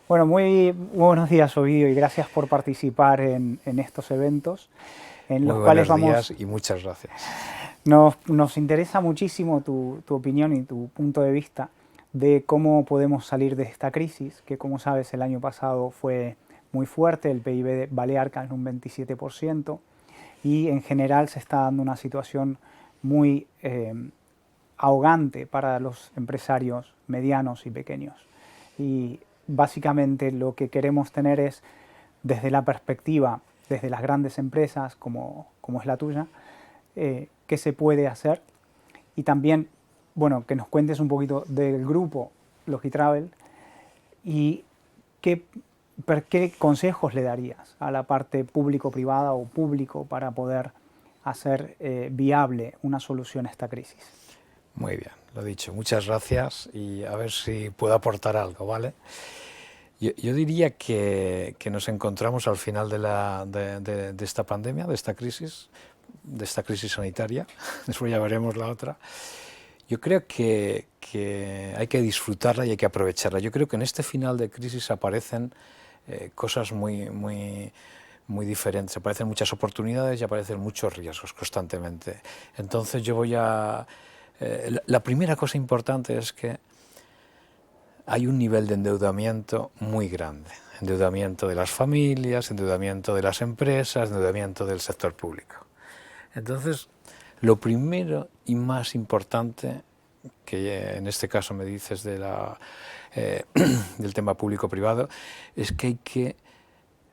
Bueno, muy buenos días, Ovidio, y gracias por participar en estos eventos, en Muy los cuales buenos días vamos, y muchas gracias. nos interesa muchísimo tu opinión y tu punto de vista de cómo podemos salir de esta crisis, que como sabes el año pasado fue muy fuerte, el PIB de Balear cayó un 27% y en general se está dando una situación muy ahogante para los empresarios medianos y pequeños. Y básicamente lo que queremos tener es, desde la perspectiva, desde las grandes empresas como es la tuya, qué se puede hacer y también, bueno, que nos cuentes un poquito del grupo Logitravel y qué, qué consejos le darías a la parte público-privada o público para poder hacer viable una solución a esta crisis. Muy bien, lo dicho, muchas gracias y a ver si puedo aportar algo, ¿vale? Yo diría que nos encontramos al final de esta pandemia, de esta crisis sanitaria, después ya veremos la otra. Yo creo que hay que disfrutarla y hay que aprovecharla. Yo creo que en este final de crisis aparecen cosas muy diferentes, aparecen muchas oportunidades y aparecen muchos riesgos constantemente. Entonces yo voy a... la primera cosa importante es que hay un nivel de endeudamiento muy grande. Endeudamiento de las familias, endeudamiento de las empresas, endeudamiento del sector público. Entonces, lo primero y más importante, que en este caso me dices del tema público-privado, es que hay que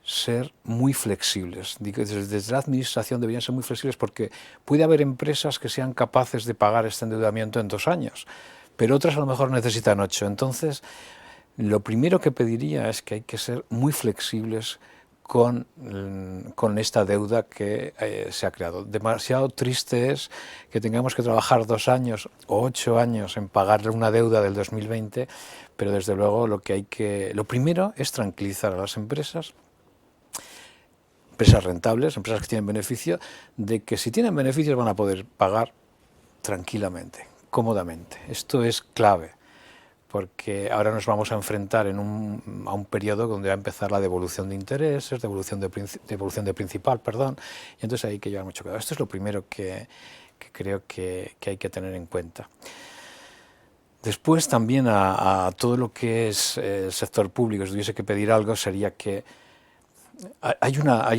ser muy flexibles. Desde la administración deberían ser muy flexibles porque puede haber empresas que sean capaces de pagar este endeudamiento en 2 años, pero otras a lo mejor necesitan 8. Entonces, lo primero que pediría es que hay que ser muy flexibles con esta deuda que se ha creado. Demasiado triste es que tengamos que trabajar 2 años o 8 años en pagar una deuda del 2020, pero desde luego lo primero es tranquilizar a las empresas rentables, empresas que tienen beneficio, de que si tienen beneficios van a poder pagar tranquilamente, cómodamente. Esto es clave, porque ahora nos vamos a enfrentar a un periodo donde va a empezar la devolución de intereses, devolución de principal, perdón, y entonces hay que llevar mucho cuidado. Esto es lo primero que creo que hay que tener en cuenta. Después también a todo lo que es el sector público, si tuviese que pedir algo, sería que hay una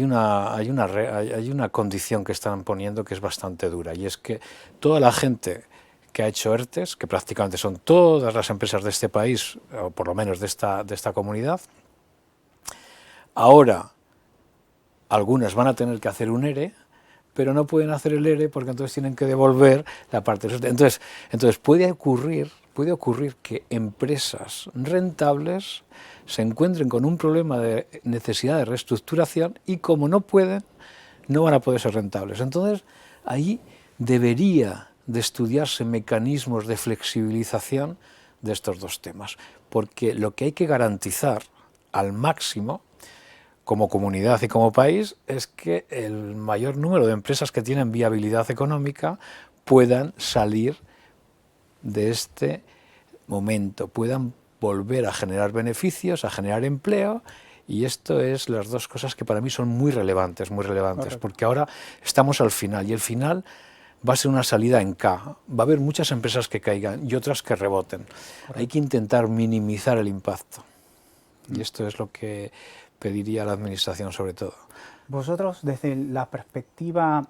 condición que están poniendo que es bastante dura, y es que toda la gente que ha hecho ERTES, que prácticamente son todas las empresas de este país, o por lo menos de esta comunidad, ahora algunas van a tener que hacer un ERE, pero no pueden hacer el ERE porque entonces tienen que devolver la parte. Entonces puede ocurrir que empresas rentables se encuentren con un problema de necesidad de reestructuración y como no pueden, no van a poder ser rentables. Entonces ahí debería de estudiarse mecanismos de flexibilización de estos dos temas, porque lo que hay que garantizar al máximo como comunidad y como país es que el mayor número de empresas que tienen viabilidad económica puedan salir de este momento, puedan volver a generar beneficios, a generar empleo, y esto es las dos cosas que para mí son muy relevantes, Correcto. porque ahora estamos al final y el final va a ser una salida en K. Va a haber muchas empresas que caigan y otras que reboten. Hay que Correcto. intentar minimizar el impacto. Y Mm. esto es lo que pediría a la Administración sobre todo. Vosotros, desde la perspectiva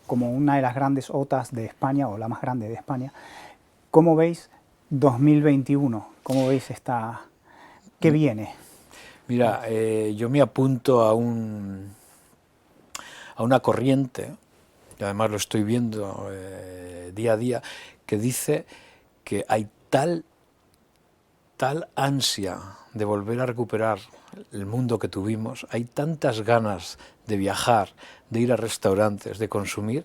como una de las grandes OTAs de España, o la más grande de España, ¿cómo veis 2021? ¿Cómo veis esta... ¿Qué viene? Mira, yo me apunto a una corriente, y además lo estoy viendo día a día, que dice que hay tal ansia de volver a recuperar el mundo que tuvimos, hay tantas ganas de viajar, de ir a restaurantes, de consumir,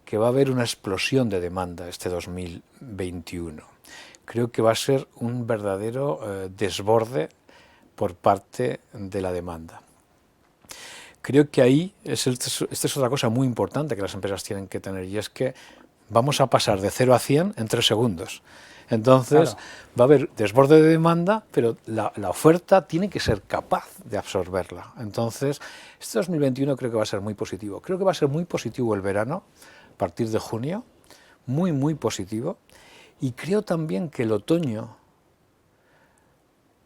que va a haber una explosión de demanda este 2021. Creo que va a ser un verdadero desborde por parte de la demanda. Creo que ahí, esta es otra cosa muy importante que las empresas tienen que tener, y es que vamos a pasar de 0 a 100 en 3 segundos. Entonces Claro. va a haber desborde de demanda, pero la oferta tiene que ser capaz de absorberla. Entonces, este 2021 creo que va a ser muy positivo. Creo que va a ser muy positivo el verano, a partir de junio, muy, muy positivo. Y creo también que el otoño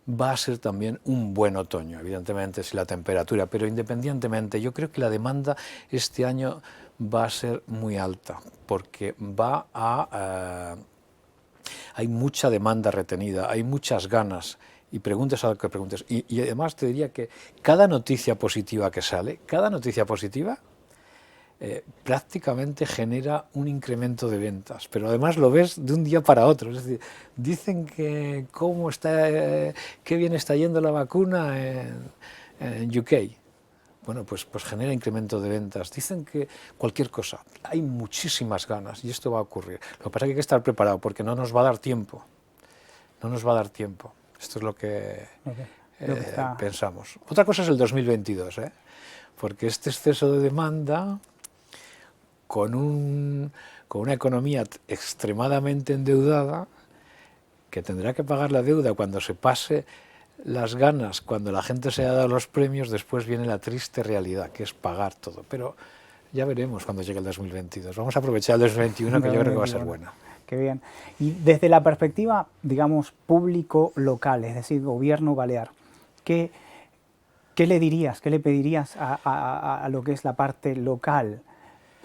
va a ser también un buen otoño, evidentemente si la temperatura, pero independientemente, yo creo que la demanda este año va a ser muy alta, porque hay mucha demanda retenida, hay muchas ganas, y preguntes a lo que preguntes. Y además te diría que cada noticia positiva que sale, cada noticia positiva, prácticamente genera un incremento de ventas, pero además lo ves de un día para otro. Es decir, dicen que cómo está, qué bien está yendo la vacuna en UK. Bueno, pues genera incremento de ventas. Dicen que cualquier cosa, hay muchísimas ganas y esto va a ocurrir. Lo que pasa es que hay que estar preparado porque no nos va a dar tiempo. No nos va a dar tiempo. Esto es lo que Lo que está... pensamos. Otra cosa es el 2022, porque este exceso de demanda, con una economía extremadamente endeudada, que tendrá que pagar la deuda cuando se pase las ganas, cuando la gente se haya dado los premios, después viene la triste realidad, que es pagar todo. Pero ya veremos cuando llegue el 2022. Vamos a aprovechar el 2021, que yo creo que va a ser bueno. Qué bien. Y desde la perspectiva, digamos, público-local, es decir, gobierno balear, ¿qué le dirías, qué le pedirías a lo que es la parte local?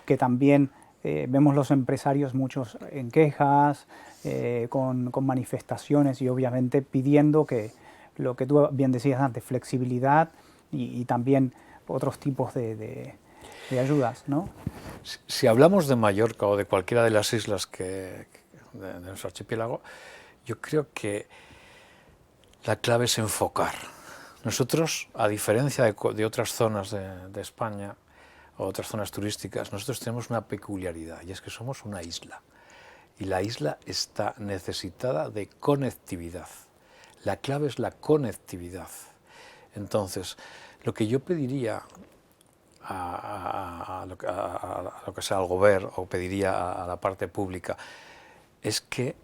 Que también vemos los empresarios muchos en quejas, con manifestaciones y obviamente pidiendo que, lo que tú bien decías antes, flexibilidad y también otros tipos de ayudas, ¿no? Si hablamos de Mallorca o de cualquiera de las islas de nuestro archipiélago, yo creo que la clave es enfocar. Nosotros, a diferencia de otras zonas de España o otras zonas turísticas, nosotros tenemos una peculiaridad y es que somos una isla. Y la isla está necesitada de conectividad. La clave es la conectividad. Entonces, lo que yo pediría a lo que sea al gobierno o pediría a la parte pública es que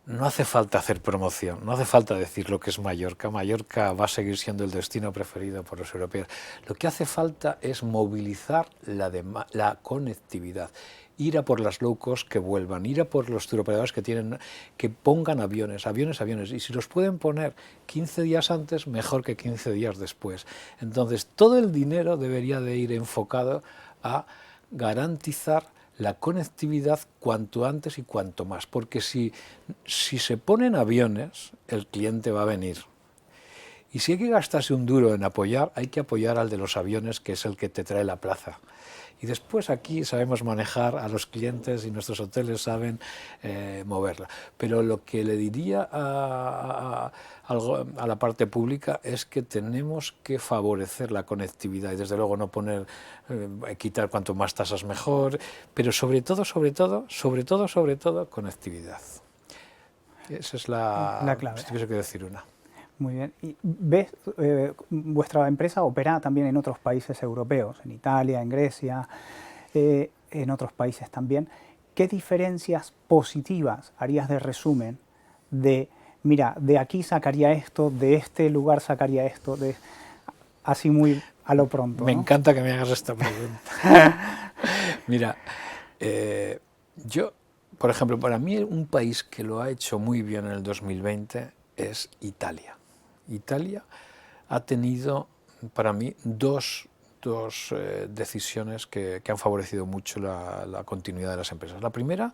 no hace falta hacer promoción, no hace falta decir lo que es Mallorca. Mallorca va a seguir siendo el destino preferido por los europeos. Lo que hace falta es movilizar la conectividad. Ir a por las low cost que vuelvan, ir a por los turoperadores que pongan aviones. Y si los pueden poner 15 días antes, mejor que 15 días después. Entonces, todo el dinero debería de ir enfocado a garantizar la conectividad cuanto antes y cuanto más, porque si se ponen aviones, el cliente va a venir. Y si hay que gastarse un duro en apoyar, hay que apoyar al de los aviones, que es el que te trae la plaza. Y después aquí sabemos manejar a los clientes y nuestros hoteles saben moverla. Pero lo que le diría a la parte pública es que tenemos que favorecer la conectividad y desde luego no quitar cuanto más tasas mejor, pero sobre todo, conectividad. Esa es La clave. Si tuviese que decir una. Muy bien. ¿Y ves, vuestra empresa opera también en otros países europeos, en Italia, en Grecia, en otros países también? ¿Qué diferencias positivas harías de resumen de, mira, de aquí sacaría esto, de este lugar sacaría esto, así muy a lo pronto? Me ¿no? encanta que me hagas esta pregunta. Mira, yo, por ejemplo, para mí un país que lo ha hecho muy bien en el 2020 es Italia. Italia ha tenido, para mí, dos decisiones que han favorecido mucho la continuidad de las empresas. La primera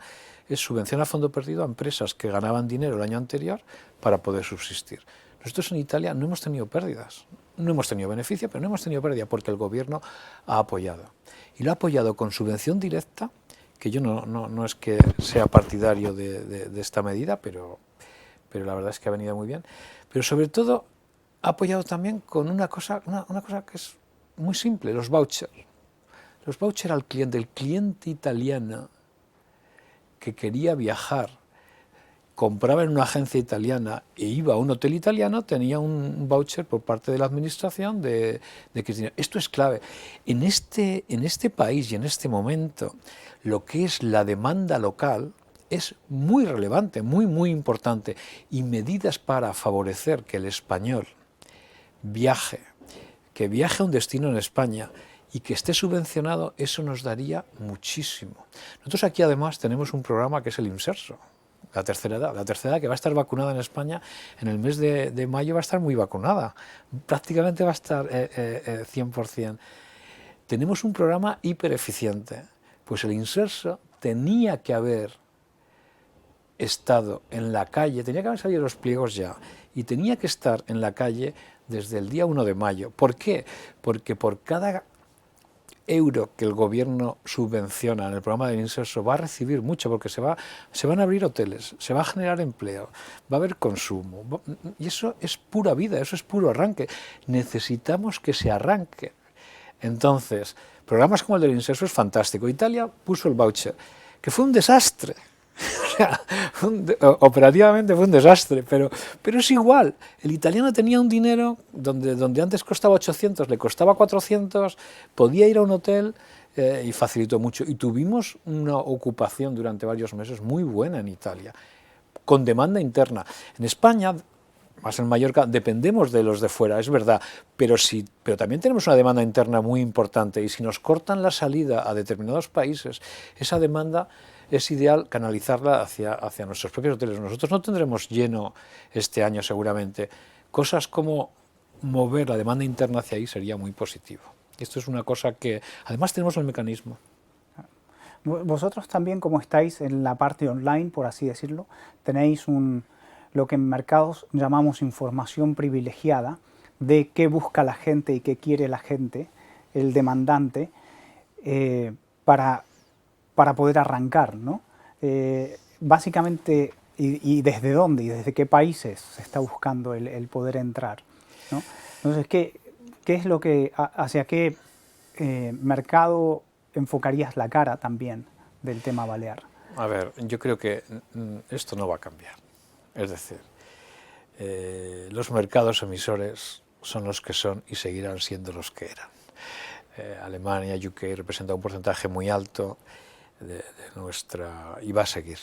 es subvención a fondo perdido a empresas que ganaban dinero el año anterior para poder subsistir. Nosotros en Italia no hemos tenido pérdidas, no hemos tenido beneficio, pero no hemos tenido pérdida porque el gobierno ha apoyado. Y lo ha apoyado con subvención directa, que yo no es que sea partidario de esta medida, pero la verdad es que ha venido muy bien. Pero sobre todo ha apoyado también con una cosa que es muy simple, los vouchers. Los vouchers al cliente, el cliente italiano que quería viajar, compraba en una agencia italiana e iba a un hotel italiano, tenía un voucher por parte de la administración de Cristina. Esto es clave. En este país y en este momento, lo que es la demanda local es muy relevante, muy importante, y medidas para favorecer que el español viaje, que viaje a un destino en España y que esté subvencionado, eso nos daría muchísimo. Nosotros aquí además tenemos un programa que es el Inserso, la tercera edad que va a estar vacunada en España en el mes de mayo, va a estar muy vacunada, prácticamente va a estar 100%. Tenemos un programa hiper eficiente, pues el Inserso tenía que haber estado en la calle, tenía que haber salido los pliegos ya, y tenía que estar en la calle desde el día 1 de mayo. ¿Por qué? Porque por cada euro que el gobierno subvenciona en el programa del Inserso va a recibir mucho, porque se van a abrir hoteles, se va a generar empleo, va a haber consumo, y eso es pura vida, eso es puro arranque. Necesitamos que se arranque. Entonces, programas como el del Inserso es fantástico. Italia puso el voucher, que fue un desastre. O sea, operativamente fue un desastre, pero es igual. El italiano tenía un dinero donde antes costaba 800, le costaba 400, podía ir a un hotel y facilitó mucho. Y tuvimos una ocupación durante varios meses muy buena en Italia, con demanda interna. En España, más en Mallorca, dependemos de los de fuera, es verdad, pero también tenemos una demanda interna muy importante, y si nos cortan la salida a determinados países, esa demanda es ideal canalizarla hacia nuestros propios hoteles. Nosotros no tendremos lleno este año seguramente. Cosas como mover la demanda interna hacia ahí sería muy positivo. Esto es una cosa que además tenemos el mecanismo. Vosotros también, como estáis en la parte online, por así decirlo, tenéis lo que en mercados llamamos información privilegiada de qué busca la gente y qué quiere la gente, el demandante, para poder arrancar, ¿no? Básicamente, y desde dónde y desde qué países se está buscando el poder entrar, ¿no? Entonces, ¿qué es lo que, hacia qué mercado enfocarías la cara también del tema balear? A ver, yo creo que esto no va a cambiar. Es decir, los mercados emisores son los que son y seguirán siendo los que eran. Alemania, UK representa un porcentaje muy alto de nuestra, y va a seguir.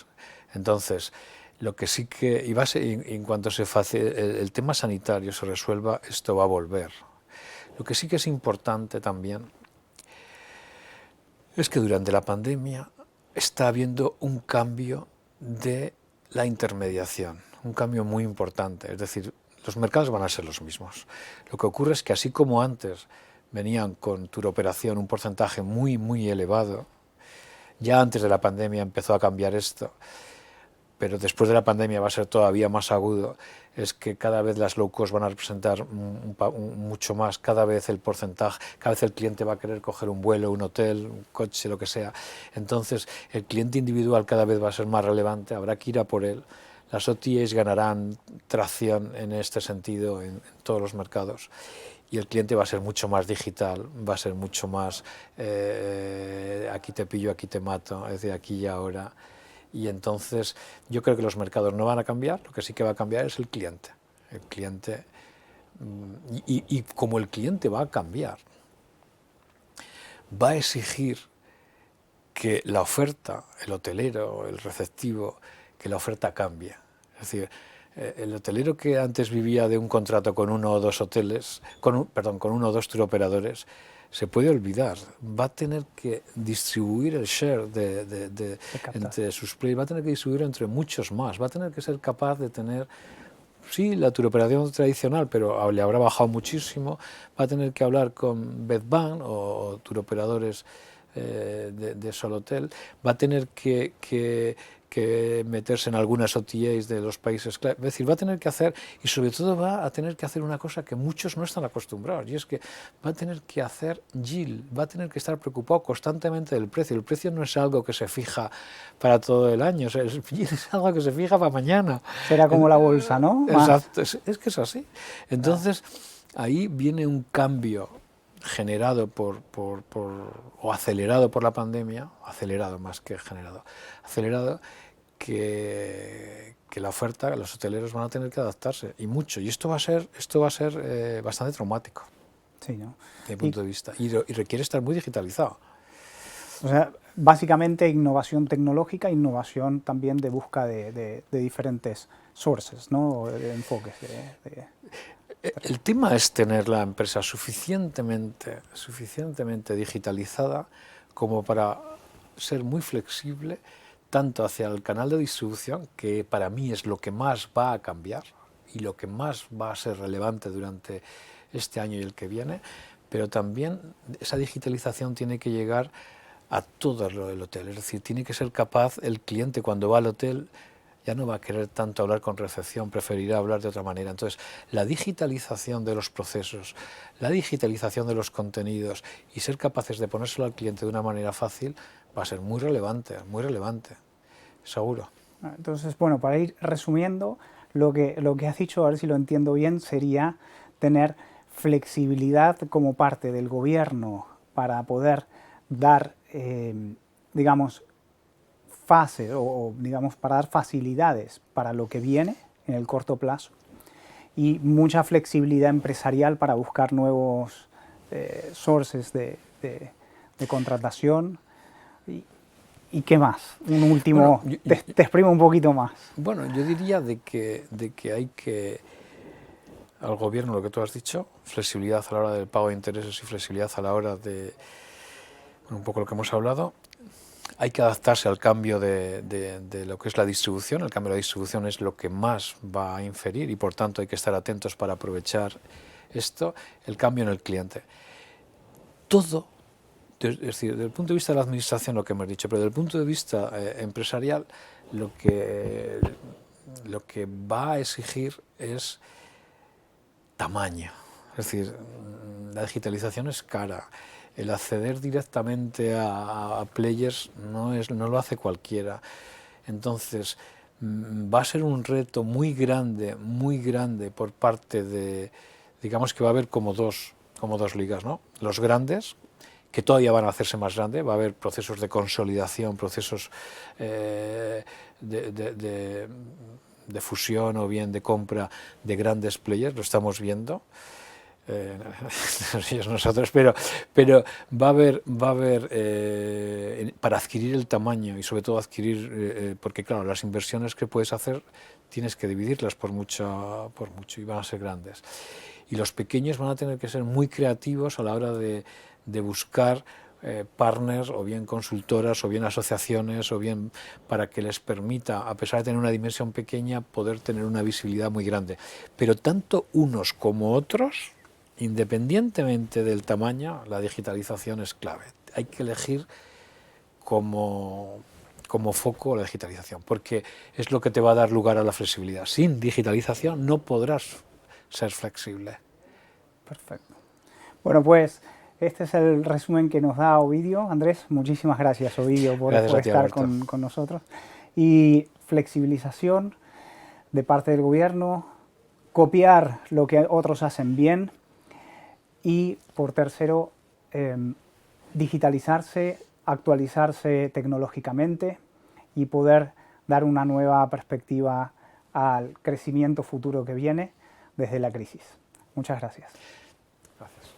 Entonces, lo que sí que, en cuanto el tema sanitario se resuelva, esto va a volver. Lo que sí que es importante también es que durante la pandemia está habiendo un cambio de la intermediación, un cambio muy importante. Es decir, los mercados van a ser los mismos. Lo que ocurre es que así como antes venían con turoperación un porcentaje muy elevado, ya antes de la pandemia empezó a cambiar esto, pero después de la pandemia va a ser todavía más agudo, es que cada vez las low cost van a representar mucho más, cada vez el porcentaje, cada vez el cliente va a querer coger un vuelo, un hotel, un coche, lo que sea. Entonces el cliente individual cada vez va a ser más relevante, habrá que ir a por él. Las OTAs ganarán tracción en este sentido en todos los mercados. Y el cliente va a ser mucho más digital, va a ser mucho más aquí te pillo, aquí te mato, es de aquí y ahora. Y entonces yo creo que los mercados no van a cambiar, lo que sí que va a cambiar es el cliente. El cliente, y como el cliente va a cambiar, va a exigir que la oferta, el hotelero, el receptivo, que la oferta cambie. Es decir, el hotelero que antes vivía de un contrato con uno o dos hoteles, con uno o dos turoperadores, se puede olvidar. Va a tener que distribuir el share entre sus players, va a tener que distribuir entre muchos más, va a tener que ser capaz de tener, sí, la turoperación tradicional, pero le habrá bajado muchísimo, va a tener que hablar con Bedbank o turoperadores de Solotel, va a tener que meterse en algunas OTAs de los países clave, es decir, va a tener que hacer, y sobre todo va a tener que hacer una cosa que muchos no están acostumbrados, y es que va a tener que hacer yield, va a tener que estar preocupado constantemente del precio. El precio no es algo que se fija para todo el año, o sea, el yield es algo que se fija para mañana. Será como la bolsa, ¿no? Exacto, es que es así. Entonces, ahí viene un cambio generado o acelerado por la pandemia, acelerado más que generado, acelerado, que la oferta, los hoteleros van a tener que adaptarse, y mucho, y esto va a ser bastante traumático, sí, ¿no? desde mi punto de vista, y requiere estar muy digitalizado. O sea, básicamente innovación tecnológica, innovación también de busca de diferentes sources, ¿no? De enfoques. El tema es tener la empresa suficientemente digitalizada como para ser muy flexible tanto hacia el canal de distribución, que para mí es lo que más va a cambiar y lo que más va a ser relevante durante este año y el que viene, pero también esa digitalización tiene que llegar a todo lo del hotel, es decir, tiene que ser capaz el cliente cuando va al hotel ya no va a querer tanto hablar con recepción, preferirá hablar de otra manera. Entonces, la digitalización de los procesos, la digitalización de los contenidos y ser capaces de ponérselo al cliente de una manera fácil va a ser muy relevante, seguro. Entonces, bueno, para ir resumiendo, lo que has dicho, a ver si lo entiendo bien, sería tener flexibilidad como parte del gobierno para poder dar, digamos, fase o, digamos, para dar facilidades para lo que viene en el corto plazo y mucha flexibilidad empresarial para buscar nuevos sources de contratación. ¿Y qué más? Un último, Bueno, te exprimo un poquito más. bueno, yo diría de que hay que, al gobierno, lo que tú has dicho, flexibilidad a la hora del pago de intereses y flexibilidad a la hora de, bueno, un poco lo que hemos hablado. Hay que adaptarse al cambio de lo que es la distribución. El cambio de la distribución es lo que más va a inferir y por tanto hay que estar atentos para aprovechar esto, el cambio en el cliente. Todo, es decir, desde el punto de vista de la administración lo que hemos dicho, pero desde el punto de vista empresarial lo que va a exigir es tamaño. Es decir, la digitalización es cara. El acceder directamente a players no lo hace cualquiera. Entonces, va a ser un reto muy grande por parte de, digamos que va a haber como dos ligas, ¿no? Los grandes, que todavía van a hacerse más grandes, va a haber procesos de consolidación, procesos de fusión o bien de compra de grandes players, lo estamos viendo. Nosotros, pero va a haber para adquirir el tamaño y sobre todo adquirir, porque claro, las inversiones que puedes hacer tienes que dividirlas por mucho y van a ser grandes. Y los pequeños van a tener que ser muy creativos a la hora de buscar partners o bien consultoras o bien asociaciones o bien para que les permita, a pesar de tener una dimensión pequeña, poder tener una visibilidad muy grande. Pero tanto unos como otros, independientemente del tamaño, la digitalización es clave. Hay que elegir como foco la digitalización, porque es lo que te va a dar lugar a la flexibilidad. Sin digitalización no podrás ser flexible. Perfecto. Bueno, pues este es el resumen que nos da Ovidio. Andrés, muchísimas gracias, Ovidio, por estar con nosotros. Y flexibilización de parte del gobierno, copiar lo que otros hacen bien y, por tercero, digitalizarse, actualizarse tecnológicamente y poder dar una nueva perspectiva al crecimiento futuro que viene desde la crisis. Muchas gracias. Gracias.